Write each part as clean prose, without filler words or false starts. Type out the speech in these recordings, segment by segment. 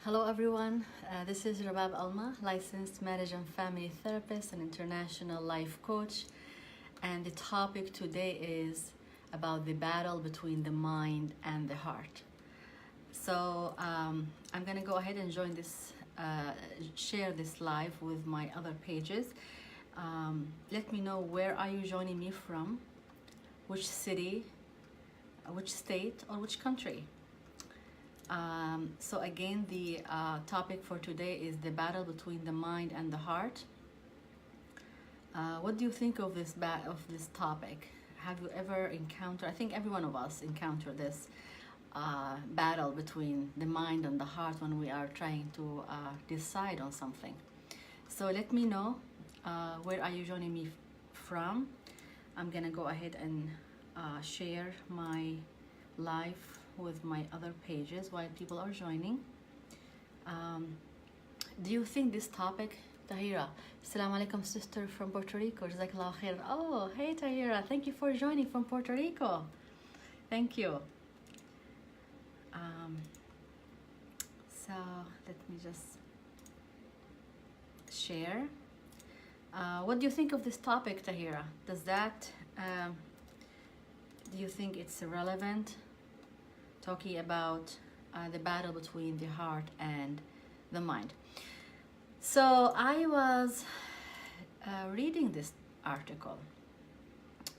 Hello everyone, this is Rabab Alma, licensed marriage and family therapist and international life coach. And the topic today is about the battle between the mind and the heart. So I'm gonna go ahead and join this, share this live with my other pages. Let me know where are you joining me from, which city, which state, or which country. So again, the topic for today is the battle between the mind and the heart. What do you think of this topic? Have you ever encountered? I think every one of us encounter this battle between the mind and the heart when we are trying to decide on something. So let me know where are you joining me from. I'm gonna go ahead and share my live with my other pages while people are joining. Do you think this topic, Tahira, Assalamu alaikum, sister from Puerto Rico, Jazakallah khair. Oh, hey Tahira, thank you for joining from Puerto Rico. Thank you. So let me just share. What do you think of this topic, Tahira? Does that, do you think it's relevant? Talking about the battle between the heart and the mind. So I was reading this article.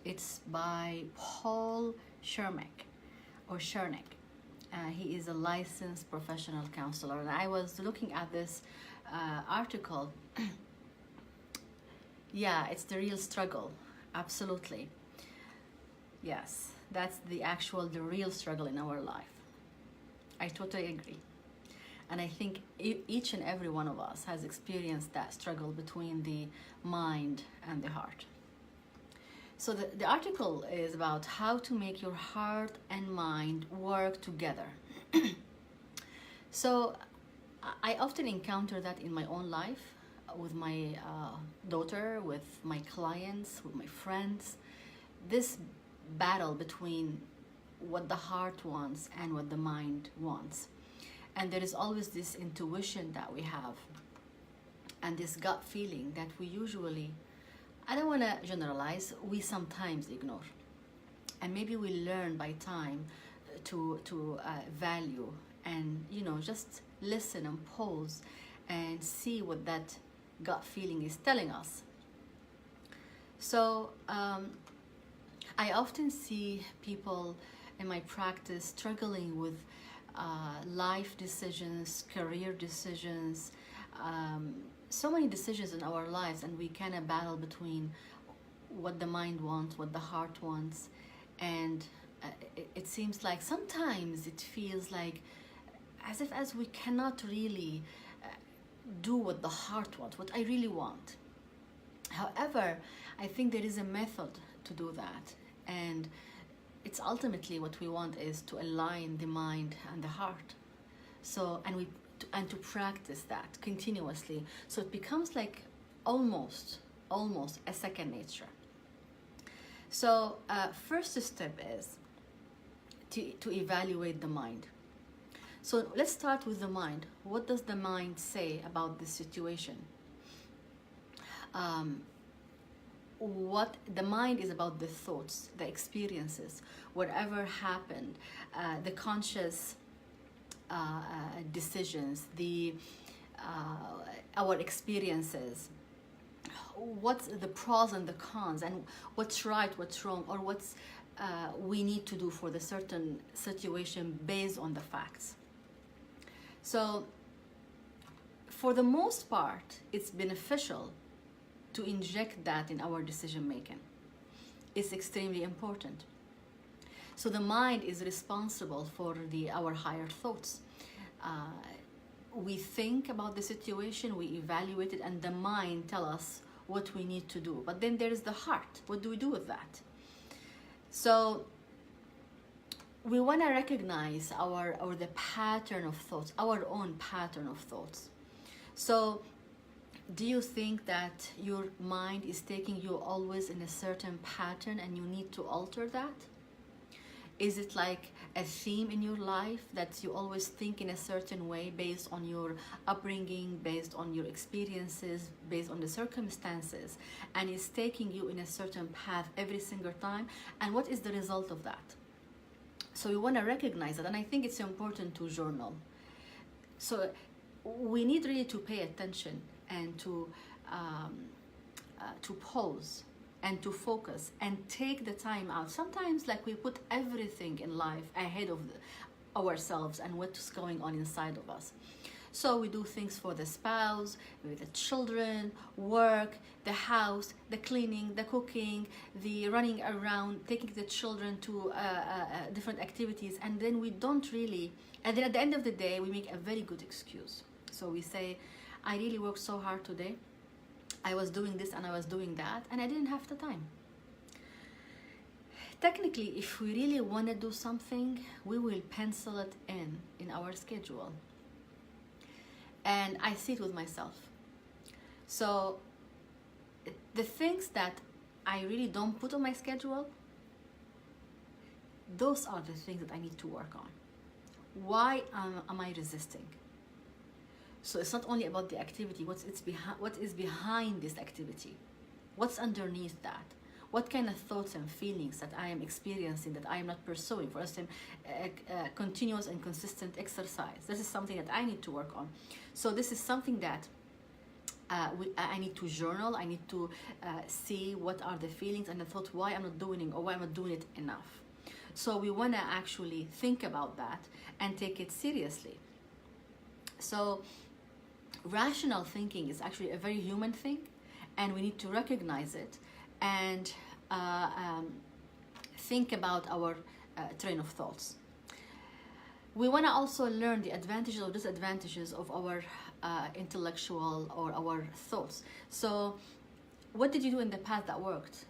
It's by Paul Shermick or Shernick. He is a licensed professional counselor, and I was looking at this article. Yeah, it's the real struggle. Absolutely. Yes. That's the real struggle in our life. I totally agree. And I think each and every one of us has experienced that struggle between the mind and the heart. So the article is about how to make your heart and mind work together. So I often encounter that in my own life, with my daughter, with my clients, with my friends. This battle between what the heart wants and what the mind wants. And there is always this intuition that we have and this gut feeling that we usually, I don't want to generalize, we sometimes ignore. And maybe we learn by time to value and, just listen and pause and see what that gut feeling is telling us. So, I often see people in my practice struggling with life decisions, career decisions, so many decisions in our lives, and we kind of battle between what the mind wants, what the heart wants, and it seems like sometimes it feels like as we cannot really do what the heart wants, what I really want. However, I think there is a method to do that. And it's ultimately what we want is to align the mind and the heart. So, and to practice that continuously. So it becomes like almost a second nature. So first step is to evaluate the mind. So let's start with the mind. What does the mind say about this situation? What the mind is about, the thoughts, the experiences, whatever happened, the conscious decisions, our experiences, what's the pros and the cons, and what's right, what's wrong, or what's we need to do for the certain situation based on the facts. So for the most part, it's beneficial to inject that in our decision making. It's extremely important. So the mind is responsible for our higher thoughts. We think about the situation, we evaluate it, and the mind tells us what we need to do. But then there is the heart. What do we do with that? So we want to recognize the pattern of thoughts, our own pattern of thoughts. So do you think that your mind is taking you always in a certain pattern and you need to alter that? Is it like a theme in your life that you always think in a certain way based on your upbringing, based on your experiences, based on the circumstances, and it's taking you in a certain path every single time, and what is the result of that? So you want to recognize that, and I think it's important to journal. So we need really to pay attention and to pause and to focus and take the time out. Sometimes, like, we put everything in life ahead of ourselves and what's going on inside of us. So we do things for the spouse, with the children, work, the house, the cleaning, the cooking, the running around, taking the children to different activities, and then we don't really, and then at the end of the day, we make a very good excuse. So we say, I really worked so hard today. I was doing this and I was doing that, and I didn't have the time. Technically, if we really want to do something, we will pencil it in our schedule. And I see it with myself. So the things that I really don't put on my schedule, those are the things that I need to work on. Why am I resisting? So it's not only about the activity, what is behind this activity? What's underneath that? What kind of thoughts and feelings that I am experiencing that I am not pursuing? For instance, continuous and consistent exercise. This is something that I need to work on. So this is something that I need to journal. I need to see what are the feelings and the thoughts, why I'm not doing it or why I'm not doing it enough. So we want to actually think about that and take it seriously. So rational thinking is actually a very human thing, and we need to recognize it and think about our train of thoughts. We want to also learn the advantages or disadvantages of our intellectual or our thoughts. So what did you do in the past that worked?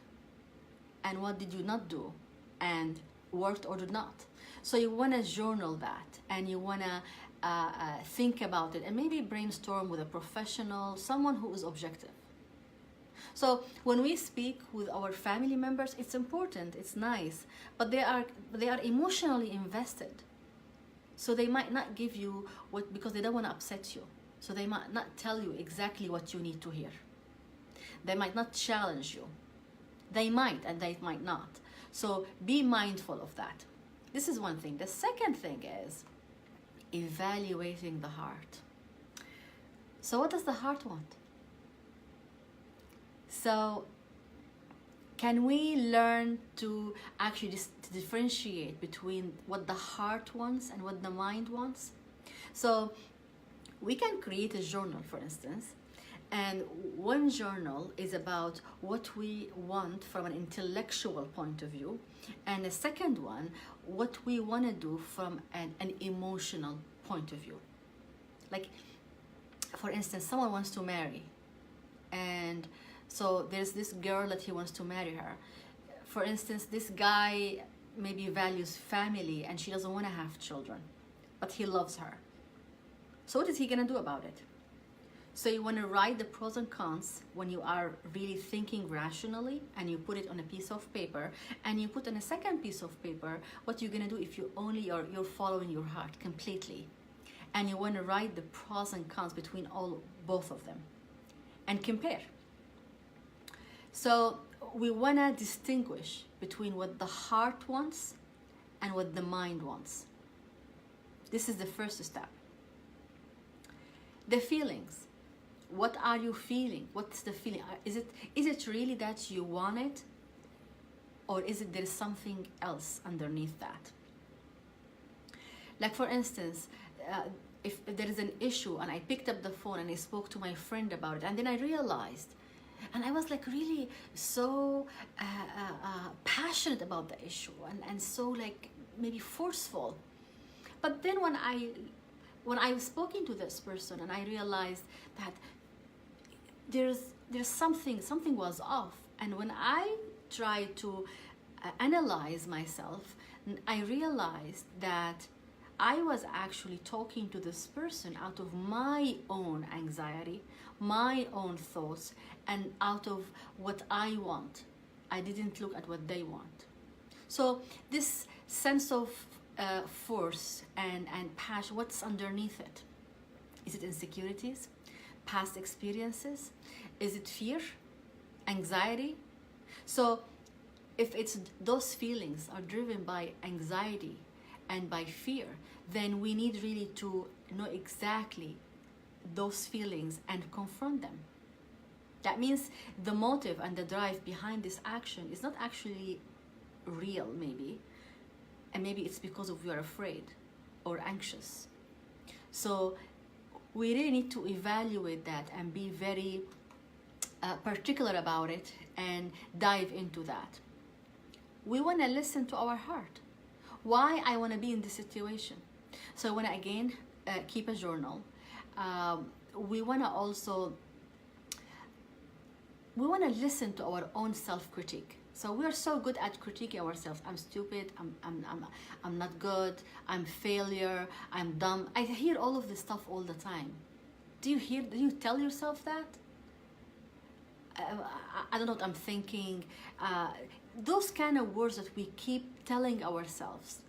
And what did you not do and worked or did not? So you want to journal that, and you want to think about it, and maybe brainstorm with a professional, someone who is objective. So when we speak with our family members, it's important, it's nice, but they are emotionally invested. So they might not give you what, because they don't want to upset you. So they might not tell you exactly what you need to hear. They might not challenge you. They might, and they might not. So be mindful of that. This is one thing. The second thing is evaluating the heart. So what does the heart want? So can we learn to actually differentiate between what the heart wants and what the mind wants? So we can create a journal, for instance, and one journal is about what we want from an intellectual point of view, and the second one, what we want to do from an emotional point of view. Like, for instance, someone wants to marry, and so there's this girl that he wants to marry her. For instance, this guy maybe values family and she doesn't want to have children, but he loves her. So what is he going to do about it? So you want to write the pros and cons when you are really thinking rationally, and you put it on a piece of paper, and you put on a second piece of paper what you're going to do if you only you're following your heart completely. And you want to write the pros and cons between both of them and compare. So we want to distinguish between what the heart wants and what the mind wants. This is the first step. The feelings. What are you feeling? What's the feeling? Is it really that you want it? Or is it there's something else underneath that? Like, for instance, if there is an issue and I picked up the phone and I spoke to my friend about it, and then I realized, and I was like really so passionate about the issue and so like maybe forceful. But then when I was speaking to this person, and I realized that there's something was off. And when I tried to analyze myself, I realized that I was actually talking to this person out of my own anxiety, my own thoughts, and out of what I want. I didn't look at what they want. So this sense of force and passion, what's underneath it? Is it insecurities, past experiences? Is it fear, anxiety? So if it's those feelings are driven by anxiety and by fear, then we need really to know exactly those feelings and confront them. That means the motive and the drive behind this action is not actually real, maybe, and maybe it's because of you're afraid or anxious. So we really need to evaluate that and be very particular about it and dive into that. We want to listen to our heart. Why I want to be in this situation. So I want to again keep a journal. We want to also listen to our own self-critique. So we are so good at critiquing ourselves. I'm stupid, I'm not good, I'm failure, I'm dumb. I hear all of this stuff all the time. Do you tell yourself that? I don't know what I'm thinking. Those kind of words that we keep telling ourselves,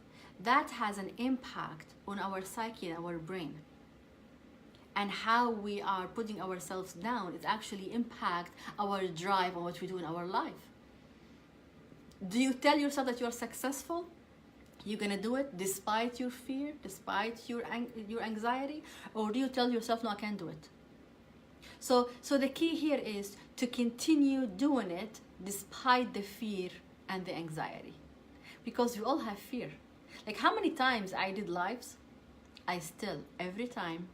that has an impact on our psyche and our brain. And how we are putting ourselves down, it actually impacts our drive on what we do in our life. Do you tell yourself that you're successful? You're gonna do it despite your fear, despite your anxiety? Or do you tell yourself, no, I can't do it? So the key here is to continue doing it despite the fear and the anxiety. Because we all have fear. Like how many times I did lives, I still, every time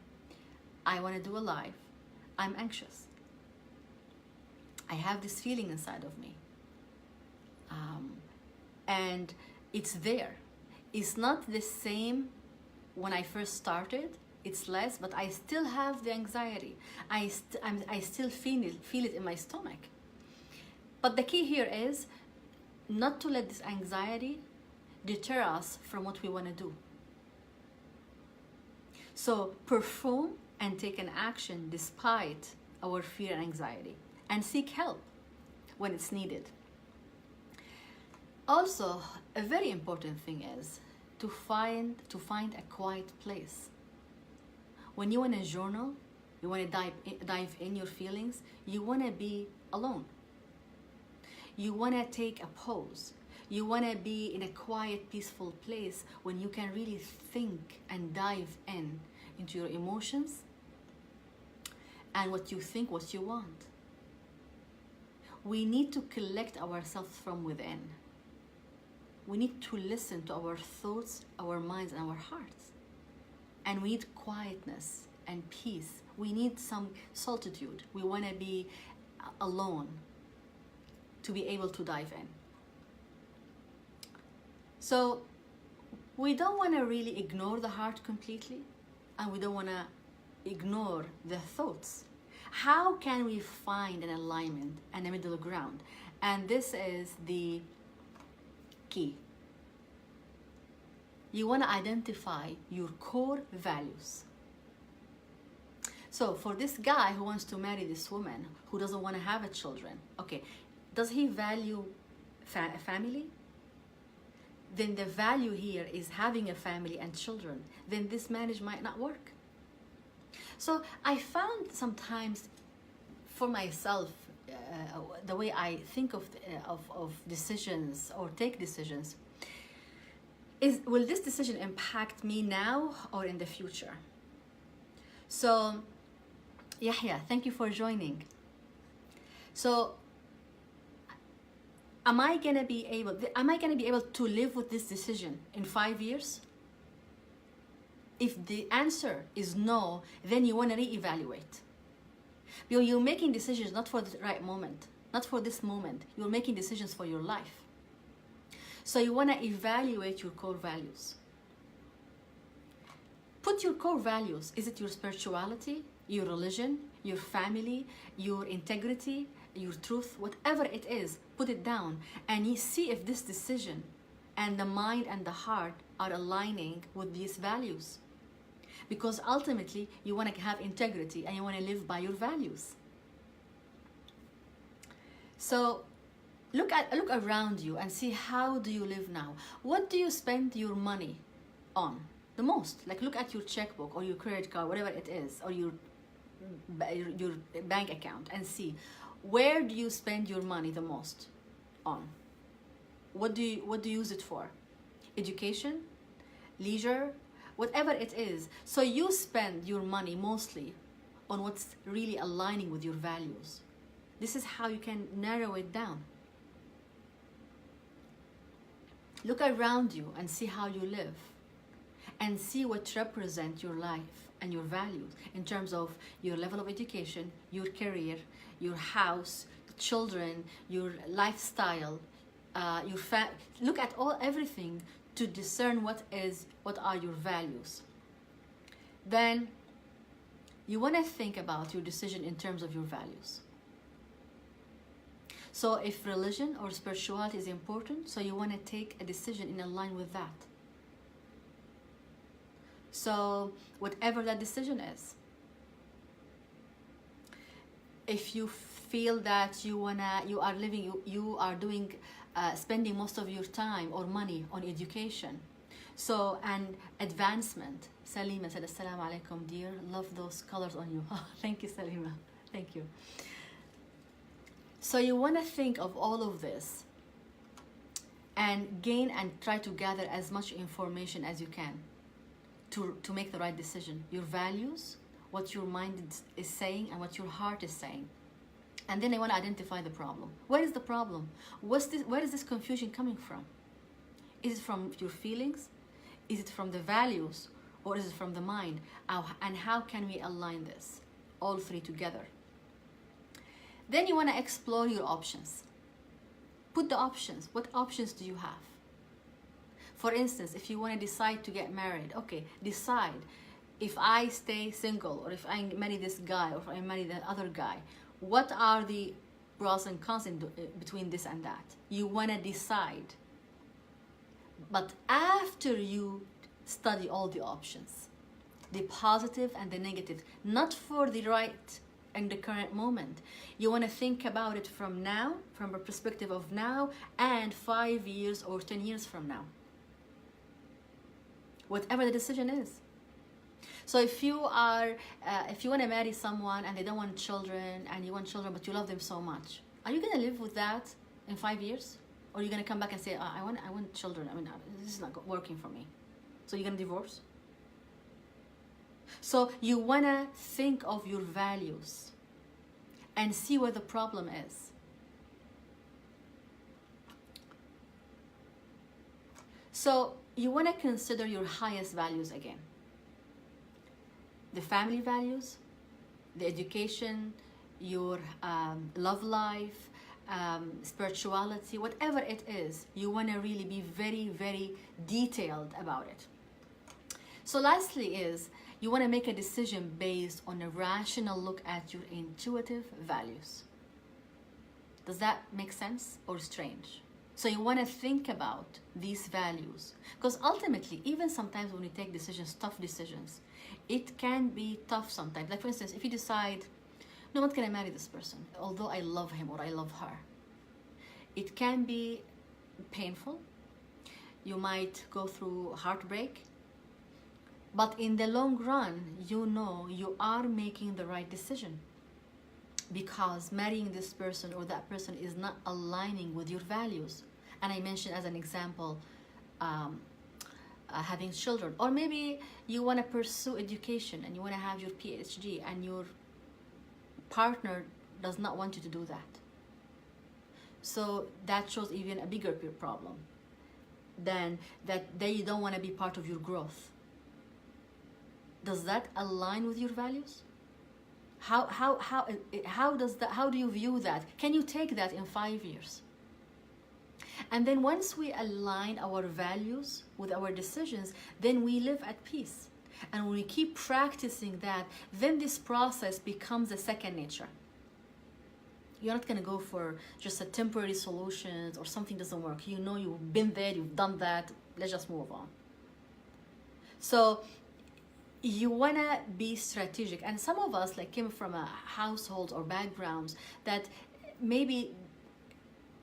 I want to do a live, I'm anxious. I have this feeling inside of me. And it's there. It's not the same when I first started. It's less, but I still have the anxiety. I still feel it in my stomach. But the key here is not to let this anxiety deter us from what we want to do. So perform and take an action despite our fear and anxiety, and seek help when it's needed. Also, a very important thing is to find a quiet place. When you want to journal, you want to dive in your feelings, you want to be alone. You want to take a pause. You want to be in a quiet, peaceful place when you can really think and dive into your emotions and what you think, what you want. We need to collect ourselves from within. We need to listen to our thoughts, our minds, and our hearts. And we need quietness and peace. We need some solitude. We want to be alone to be able to dive in. So we don't want to really ignore the heart completely, and we don't want to ignore the thoughts. How can we find an alignment and a middle ground? And this is the key. You want to identify your core values. So for this guy who wants to marry this woman, who doesn't want to have a children, okay, does he value family? Then the value here is having a family and children. Then this marriage might not work. So I found sometimes for myself, the way I think of decisions or take decisions is, will this decision impact me now or in the future? So Yahya, thank you for joining. So am I gonna be able to live with this decision in 5 years? If the answer is no, then you want to reevaluate. Because you're making decisions not for the right moment, not for this moment. You're making decisions for your life. So you want to evaluate your core values. Put your core values. Is it your spirituality, your religion, your family, your integrity, your truth, whatever it is, put it down and you see if this decision and the mind and the heart are aligning with these values. Because ultimately you want to have integrity and you want to live by your values. So look around you and see, how do you live now? What do you spend your money? on the most. Like look at your checkbook or your credit card, whatever it is, or your bank account, and see where do you spend your money the most on. What do you use it for? Education, leisure, whatever it is. So you spend your money mostly on what's really aligning with your values. This is how you can narrow it down. Look around you and see how you live, and see what represents your life and your values in terms of your level of education, your career, your house, children, your lifestyle, look at everything to discern what are your values. Then you want to think about your decision in terms of your values. So if religion or spirituality is important, so you want to take a decision in line with that. So whatever that decision is, if you feel that you are doing spending most of your time or money on education, so and advancement. Salima said, "Assalamu alaikum, dear. Love those colors on you." Thank you, Salima. Thank you. So you want to think of all of this and gain and try to gather as much information as you can to make the right decision. Your values, what your mind is saying, and what your heart is saying. And then I want to identify the problem. What is the problem? Where is this confusion coming from? Is it from your feelings? Is it from the values? Or is it from the mind? And how can we align this? All three together. Then you want to explore your options. Put the options. What options do you have? For instance, if you want to decide to get married, okay, decide if I stay single, or if I marry this guy, or if I marry the other guy, what are the pros and cons between this and that? You want to decide. But after you study all the options, the positive and the negative, not for the right in the current moment. You want to think about it from now, from a perspective of now, and 5 years or 10 years from now. Whatever the decision is. So if you want to marry someone and they don't want children, and you want children but you love them so much, are you going to live with that in 5 years? Or are you going to come back and say, I want children, this is not working for me. So you're going to divorce? So you want to think of your values and see where the problem is. So you want to consider your highest values again. The family values, the education, your love life, spirituality, whatever it is, you want to really be very, very detailed about it. So lastly is, you want to make a decision based on a rational look at your intuitive values. Does that make sense or strange? So you want to think about these values, because ultimately, even sometimes when you take decisions, tough decisions, it can be tough sometimes. Like for instance, if you decide, no, I'm not going to marry this person, although I love him or I love her. It can be painful. You might go through heartbreak. But in the long run, you know you are making the right decision, because marrying this person or that person is not aligning with your values. And I mentioned as an example, having children. Or maybe you want to pursue education and you want to have your PhD, and your partner does not want you to do that. So that shows even a bigger problem than that they don't want to be part of your growth. Does that align with your values? How do you view that? Can you take that in 5 years? And then once we align our values with our decisions, then we live at peace. And when we keep practicing that, then this process becomes a second nature. You're not going to go for just a temporary solution or something doesn't work. You know you've been there, you've done that, let's just move on. So you want to be strategic. And some of us came from a household or backgrounds that maybe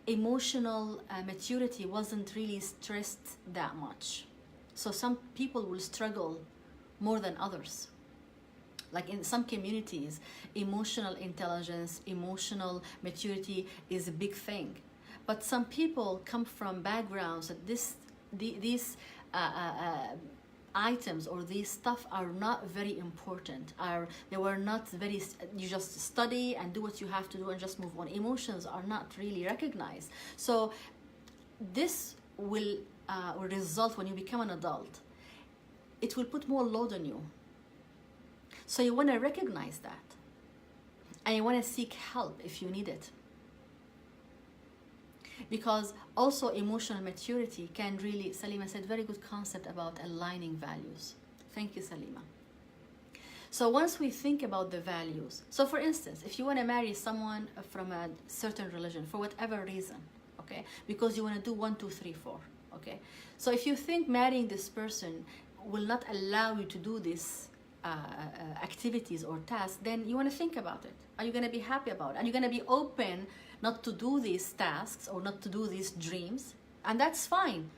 emotional maturity wasn't really stressed that much. So some people will struggle more than others. Like in some communities, emotional intelligence, emotional maturity is a big thing. But some people come from backgrounds that these items or these stuff are not very important. They were not very. You just study and do what you have to do and just move on. Emotions are not really recognized. So this will result when you become an adult. It will put more load on you. So you want to recognize that, and you want to seek help if you need it. Because also emotional maturity can really, Salima said, very good concept about aligning values. Thank you, Salima. So once we think about the values, so for instance, if you want to marry someone from a certain religion for whatever reason, okay, because you want to do 1, 2, 3, 4, okay. So if you think marrying this person will not allow you to do this activities or tasks, then you want to think about it. Are you going to be happy about it? Are you going to be open not to do these tasks or not to do these dreams? And that's fine.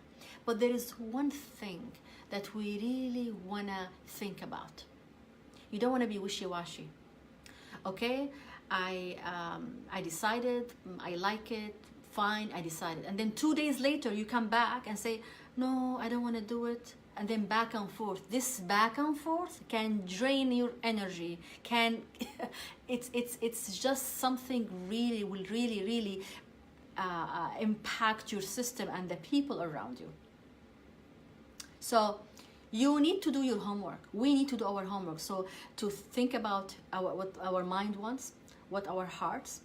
But there is one thing that we really want to think about. You don't want to be wishy-washy. Okay, I decided, I like it, fine, I decided. And then 2 days later you come back and say, no, I don't want to do it. And then back and forth. This back and forth can drain your energy. It's just something will really impact your system and the people around you. So you need to do your homework. We need to do our homework. So to think about what our mind wants, what our hearts.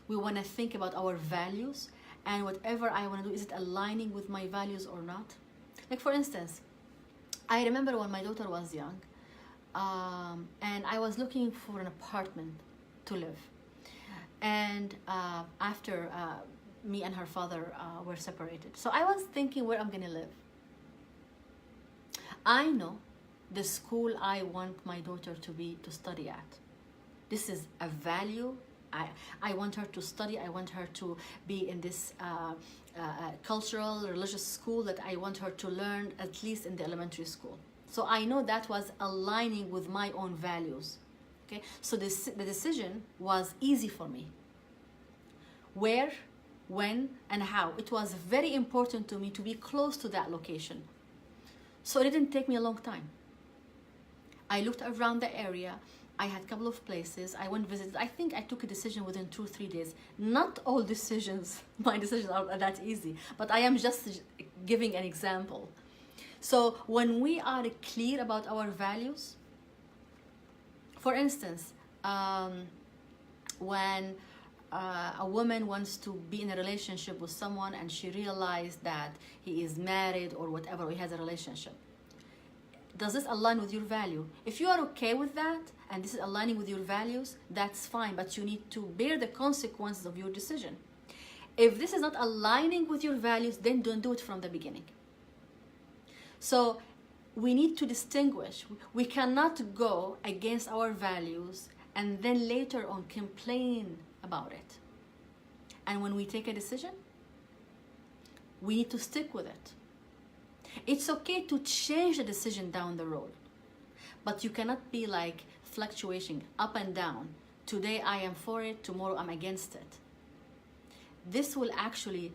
We want to think about our values, and whatever I want to do, is it aligning with my values or not? Like for instance, I remember when my daughter was young, and I was looking for an apartment to live. And after me and her father were separated. So I was thinking where I'm going to live. I know the school I want my daughter to study at. This is a value. I want her to study. I want her to be in this cultural, religious school that I want her to learn at least in the elementary school. So I know that was aligning with my own values. Okay, so the decision was easy for me. Where, when, and how. It was very important to me to be close to that location. So it didn't take me a long time. I looked around the area. I had a couple of places. I went visited. I think I took a decision within 2 or 3 days. Not all decisions, my decisions are that easy, but I am just giving an example. So when we are clear about our values, for instance, when a woman wants to be in a relationship with someone and she realized that he is married or whatever, or he has a relationship, does this align with your value? If you are okay with that and this is aligning with your values, that's fine, but you need to bear the consequences of your decision. If this is not aligning with your values, then don't do it from the beginning. So we need to distinguish. We cannot go against our values and then later on complain about it. And when we take a decision, we need to stick with it. It's okay to change the decision down the road, but you cannot be like fluctuating up and down. Today I am for it, tomorrow I'm against it. This will actually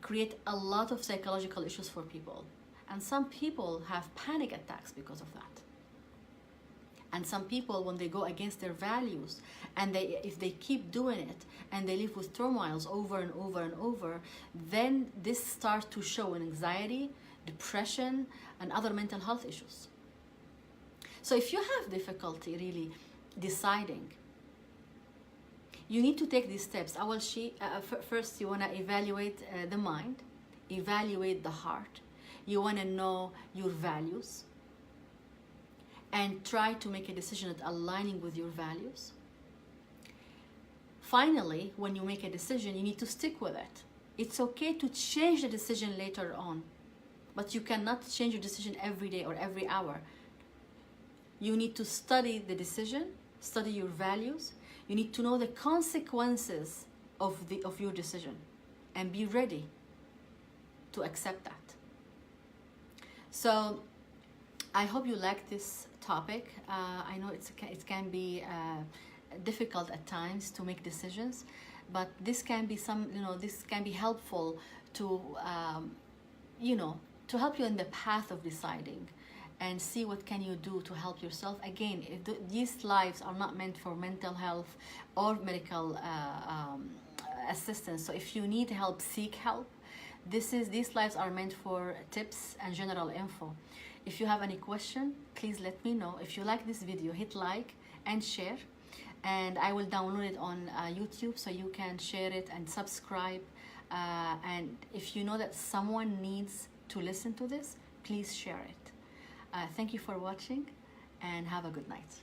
create a lot of psychological issues for people. And some people have panic attacks because of that. And some people, when they go against their values, and if they keep doing it, and they live with turmoils over and over and over, then this starts to show in anxiety, depression, and other mental health issues. So if you have difficulty really deciding, you need to take these steps. First, you want to evaluate the mind, evaluate the heart. You want to know your values, and try to make a decision that's aligning with your values. Finally, when you make a decision, you need to stick with it. It's okay to change the decision later on, but you cannot change your decision every day or every hour. You need to study the decision, study your values. You need to know the consequences of your decision and be ready to accept that. So I hope you like this topic. I know it can be difficult at times to make decisions, but this can be this can be helpful to to help you in the path of deciding, and see what can you do to help yourself. Again, these lives are not meant for mental health or medical assistance. So if you need help, seek help. These lives are meant for tips and general info. If you have any question, please let me know. If you like this video, hit like and share, and I will download it on YouTube, so you can share it and subscribe. And if you know that someone needs to listen to this, please share it. Thank you for watching, and have a good night.